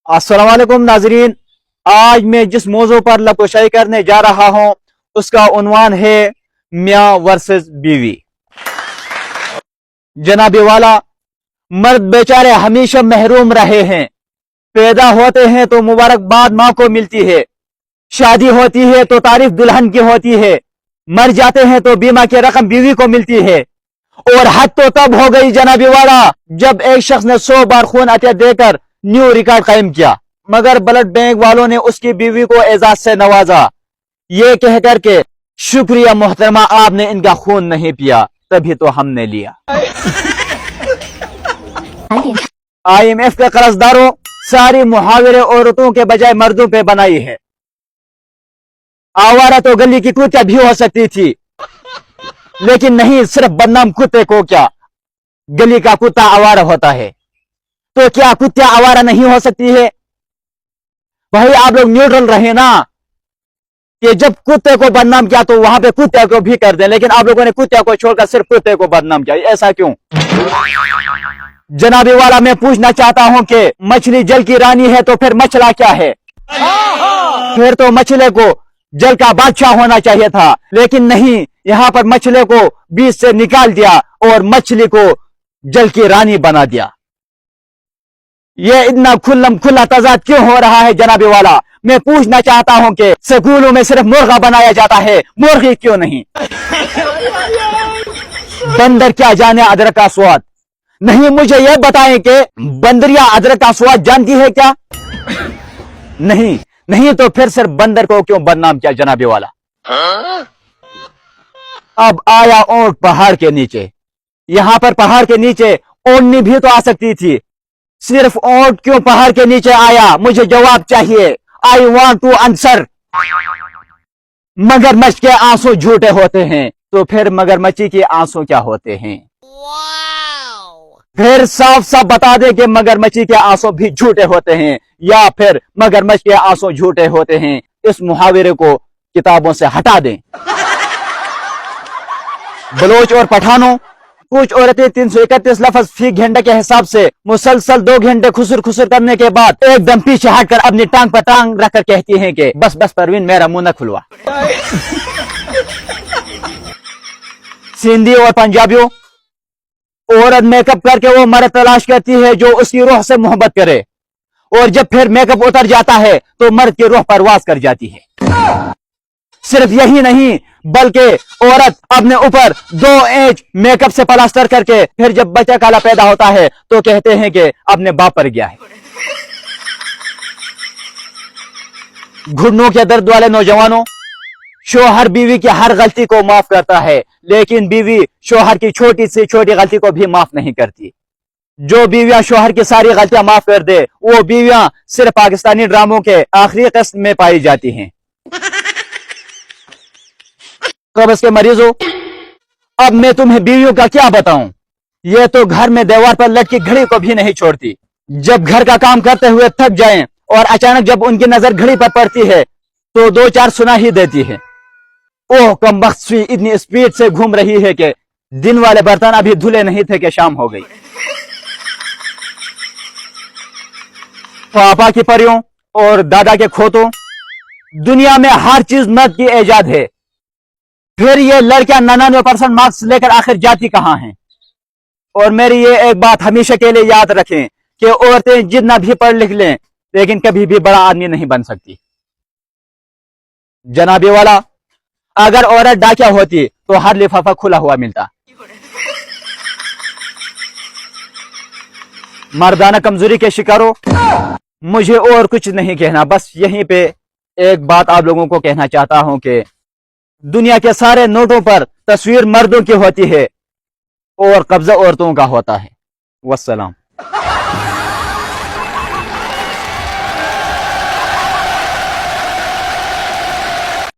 अस्सलाम वालेकुम नाजरीन, आज मैं जिस मौजू पर लबकुशाई करने जा रहा हूँ उसका उन्वान है मियाँ वर्सेस बीवी। जनाबी वाला, मर्द बेचारे हमेशा महरूम रहे हैं। पैदा होते हैं तो मुबारकबाद माँ को मिलती है, शादी होती है तो तारीफ दुल्हन की होती है, मर जाते हैं तो बीमा की रकम बीवी को मिलती है। और हद तो तब हो गई जनाबी वाला जब एक शख्स ने 100 बार खून अतिया देकर न्यू रिकॉर्ड कायम किया, मगर ब्लड बैंक वालों ने उसकी बीवी को एजाज से नवाजा, ये कहकर के शुक्रिया मोहतरमा, आपने इनका खून नहीं पिया, तभी तो हमने लिया। IMF के कर्जदारों सारी मुहावरे औरतों के बजाय मर्दों पे बनाई है। आवारा तो गली की कुत्ता भी हो सकती थी, लेकिन नहीं, सिर्फ बदनाम कुत्ते को क्या, गली का कुत्ता आवारा होता है। तो क्या कुत्ता आवारा नहीं हो सकती है? भाई आप लोग न्यूट्रल रहे ना, कि जब कुत्ते को बदनाम किया तो वहां पे कुत्ते को भी कर दें, लेकिन आप लोगों ने कुत्ते को छोड़कर सिर्फ कुत्ते को बदनाम किया, ऐसा क्यों? जनाबी वाला, मैं पूछना चाहता हूं कि मछली जल की रानी है तो फिर मछला क्या है? फिर तो मछली को जल का बादशाह होना चाहिए था, लेकिन नहीं, यहां पर मछली को बीच से निकाल दिया और मछली को जल की रानी बना दिया। ये इतना खुल्लम खुल्ला तजाद क्यों हो रहा है जनाबी वाला? मैं पूछना चाहता हूं कि स्कूलों में सिर्फ मुर्गा बनाया जाता है, मुर्गी क्यों नहीं? बंदर क्या जाने अदरक का स्वाद? नहीं, मुझे यह बताएं कि बंदरिया अदरक का स्वाद जानती है क्या? नहीं, नहीं, तो फिर सिर्फ बंदर को क्यों बदनाम किया जनाबी वाला? अब आया ऊंट पहाड़ के नीचे, यहां पर पहाड़ के नीचे ओढ़नी भी तो आ सकती थी, सिर्फ ऊंट क्यों पहाड़ के नीचे आया? मुझे जवाब चाहिए। I want to answer. मगरमच्छ के आंसू झूठे होते हैं, तो फिर मगरमच्छी के आंसू क्या होते हैं? फिर साफ साफ बता दे कि मगरमच्छी के आंसू भी झूठे होते हैं या फिर मगरमच्छ के आंसू झूठे होते हैं। इस मुहावरे को किताबों से हटा दें। बलोच और पठानों, कुछ औरतें 331 लफ्ज फी घंटे के हिसाब से मुसलसल 2 घंटे खुसर खुसर करने के बाद एकदम पीछे हटकर अपनी टांग पर टांग रखकर कहती हैं कि बस बस परवीन, मेरा मुंह न खुलवा। सिंधी और पंजाबियों, औरत मेकअप करके वो मर्द तलाश करती है जो उसकी रूह से मोहब्बत करे, और जब फिर मेकअप उतर जाता है तो मर्द की रूह परवास कर जाती है। सिर्फ यही नहीं, बल्कि औरत अपने ऊपर 2 इंच मेकअप से प्लास्टर करके फिर जब बच्चा काला पैदा होता है तो कहते हैं कि अपने बाप पर गया है। घुटनों के दर्द वाले नौजवानों, शोहर बीवी की हर गलती को माफ करता है, लेकिन बीवी शोहर की छोटी से छोटी गलती को भी माफ नहीं करती। जो बीवियां शोहर की सारी गलतियां माफ कर दे, वो बीवियां सिर्फ पाकिस्तानी ड्रामों के आखिरी किस्त में पाई जाती हैं। कब्ज के मरीजों, अब मैं तुम्हें बीवियों का क्या बताऊं, ये तो घर में दीवार पर लटकी घड़ी को भी नहीं छोड़ती। जब घर का काम करते हुए थक जाएं और अचानक जब उनकी नजर घड़ी पर पड़ती है तो 2-4 सुना ही देती है। ओह कमबख्त सुई इतनी स्पीड से घूम रही है कि दिन वाले बर्तन अभी धुले नहीं थे कि शाम हो गई। पापा की परियों और दादा के खोतों, दुनिया में हर चीज मर्द की ऐजाद है, फिर ये लड़कियां 99% मार्क्स लेकर आखिर जाती कहां हैं? और मेरी ये एक बात हमेशा के लिए याद रखें कि औरतें जितना भी पढ़ लिख लें, लेकिन कभी भी बड़ा आदमी नहीं बन सकती। जनाबी वाला, अगर औरत डाकिया होती तो हर लिफाफा खुला हुआ मिलता। मर्दाना कमजोरी के शिकारों, मुझे और कुछ नहीं कहना, बस यहीं पे एक बात आप लोगों को कहना चाहता हूं कि दुनिया के सारे नोटों पर तस्वीर मर्दों की होती है और कब्जा औरतों का होता है। वस्सलाम।